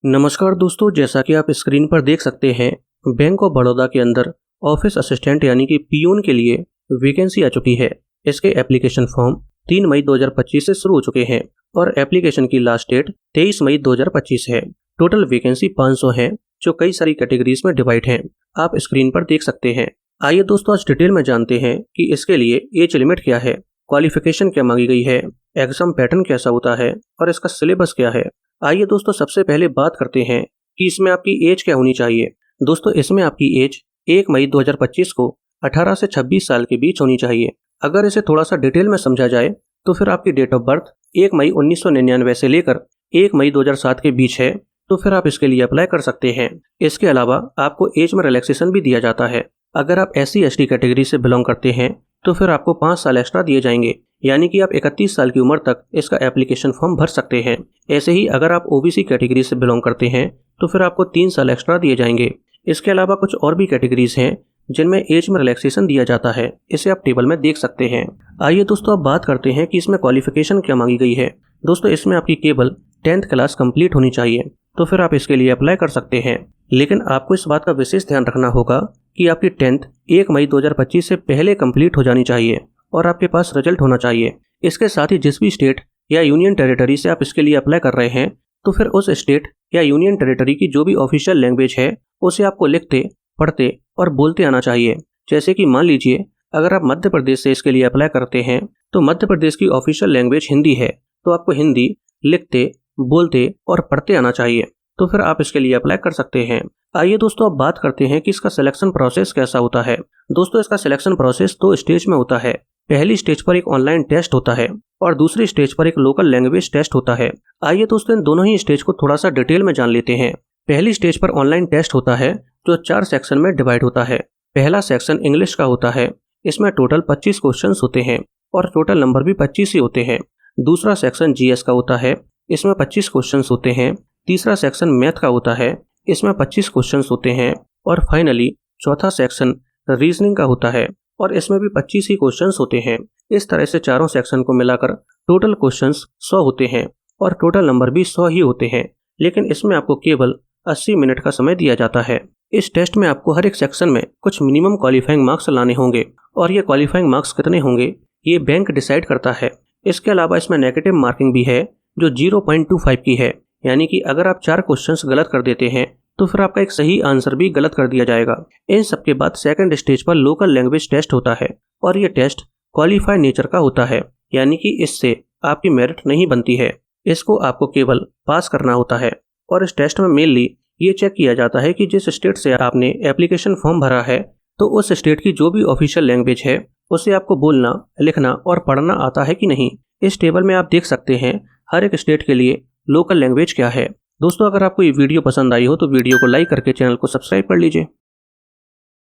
नमस्कार दोस्तों, जैसा कि आप स्क्रीन पर देख सकते हैं, बैंक ऑफ बड़ौदा के अंदर ऑफिस असिस्टेंट यानी कि पियून के लिए वैकेंसी आ चुकी है। इसके एप्लीकेशन फॉर्म 3 मई 2025 से शुरू हो चुके हैं और एप्लीकेशन की लास्ट डेट 23 मई 2025 है। टोटल वैकेंसी 500 है, जो कई सारी कैटेगरीज में डिवाइड हैं। आप स्क्रीन पर देख सकते हैं। आइए दोस्तों, आज डिटेल में जानते हैं कि इसके लिए एज लिमिट क्या है, क्वालिफिकेशन क्या मांगी गई है, एग्जाम पैटर्न कैसा होता है और इसका सिलेबस क्या है। आइए दोस्तों, सबसे पहले बात करते हैं कि इसमें आपकी एज क्या होनी चाहिए। दोस्तों, इसमें आपकी एज 1 मई 2025 को 18 से 26 साल के बीच होनी चाहिए। अगर इसे थोड़ा सा डिटेल में समझा जाए तो फिर आपकी डेट ऑफ बर्थ 1 मई 1999 से लेकर 1 मई 2007 के बीच है, तो फिर आप इसके लिए अप्लाई कर सकते हैं। इसके अलावा आपको एज में रिलैक्सेशन भी दिया जाता है। अगर आप SC ST कैटेगरी से बिलोंग करते हैं तो फिर आपको 5 साल एक्स्ट्रा दिए जाएंगे, यानी कि आप 31 साल की उम्र तक इसका एप्लीकेशन फॉर्म भर सकते हैं। ऐसे ही अगर आप OBC कैटेगरी से बिलोंग करते हैं तो फिर आपको 3 साल एक्स्ट्रा दिए जाएंगे। इसके अलावा कुछ और भी कैटेगरीज हैं जिनमें एज में रिलैक्सेशन दिया जाता है। इसे आप टेबल में देख सकते हैं। आइए दोस्तों, अब बात करते हैं कि इसमें क्वालिफिकेशन क्या मांगी गई है। दोस्तों, इसमें आपकी केवल 10th क्लास कंप्लीट होनी चाहिए, तो फिर आप इसके लिए अप्लाई कर सकते हैं। लेकिन आपको इस बात का विशेष ध्यान रखना होगा कि आपकी 10th 1 मई 2025 से पहले कंप्लीट हो जानी चाहिए और आपके पास रिजल्ट होना चाहिए। इसके साथ ही जिस भी स्टेट या यूनियन टेरिटरी से आप इसके लिए अप्लाई कर रहे हैं, तो फिर उस स्टेट या यूनियन टेरिटरी की जो भी ऑफिशियल लैंग्वेज है उसे आपको लिखते, पढ़ते और बोलते आना चाहिए। जैसे कि मान लीजिए, अगर आप मध्य प्रदेश से इसके लिए अप्लाई करते हैं तो मध्य प्रदेश की ऑफिशियल लैंग्वेज हिंदी है, तो आपको हिंदी लिखते, बोलते और पढ़ते आना चाहिए, तो फिर आप इसके लिए अप्लाई कर सकते हैं। आइए दोस्तों, अब बात करते हैं कि इसका सिलेक्शन प्रोसेस कैसा होता है। दोस्तों, इसका सिलेक्शन प्रोसेस 2 स्टेज में होता है। पहली स्टेज पर एक ऑनलाइन टेस्ट होता है और दूसरी स्टेज पर एक लोकल लैंग्वेज टेस्ट होता है। आइए दोस्तों, इन दोनों ही स्टेज को थोड़ा सा डिटेल में जान लेते हैं। पहली स्टेज पर ऑनलाइन टेस्ट होता है, जो 4 सेक्शन में डिवाइड होता है। पहला सेक्शन इंग्लिश का होता है। इसमें टोटल 25 क्वेश्चन होते हैं और टोटल नंबर भी 25 ही होते हैं। दूसरा सेक्शन GS का होता है। इसमें 25 क्वेश्चन होते हैं। तीसरा सेक्शन मैथ का होता है। इसमें 25 क्वेश्चन होते हैं और फाइनली चौथा सेक्शन रीजनिंग का होता है और इसमें भी 25 ही क्वेश्चन होते हैं। इस तरह से चारों सेक्शन को मिलाकर टोटल क्वेश्चंस 100 होते हैं और टोटल नंबर भी 100 ही होते हैं। लेकिन इसमें आपको केवल 80 मिनट का समय दिया जाता है। इस टेस्ट में आपको हर एक सेक्शन में कुछ मिनिमम क्वालिफाइंग मार्क्स लाने होंगे और ये क्वालिफाइंग मार्क्स कितने होंगे ये बैंक डिसाइड करता है। इसके अलावा इसमें नेगेटिव मार्किंग भी है, जो 0.25 की है, यानी कि अगर आप 4 क्वेश्चंस गलत कर देते हैं तो फिर आपका एक सही आंसर भी गलत कर दिया जाएगा। इन सब के बाद सेकंड स्टेज पर लोकल लैंग्वेज टेस्ट होता है और ये टेस्ट क्वालिफाई नेचर का होता है, यानी कि इससे आपकी मेरिट नहीं बनती है। इसको आपको केवल पास करना होता है और इस टेस्ट में मेनली ये चेक किया जाता है कि जिस स्टेट से आपने एप्लीकेशन फॉर्म भरा है, तो उस स्टेट की जो भी ऑफिशियल लैंग्वेज है उसे आपको बोलना, लिखना और पढ़ना आता है कि नहीं। इस टेबल में आप देख सकते हैं हर एक स्टेट के लिए लोकल लैंग्वेज क्या है। दोस्तों, अगर आपको ये वीडियो पसंद आई हो तो वीडियो को लाइक करके चैनल को सब्सक्राइब कर लीजिए।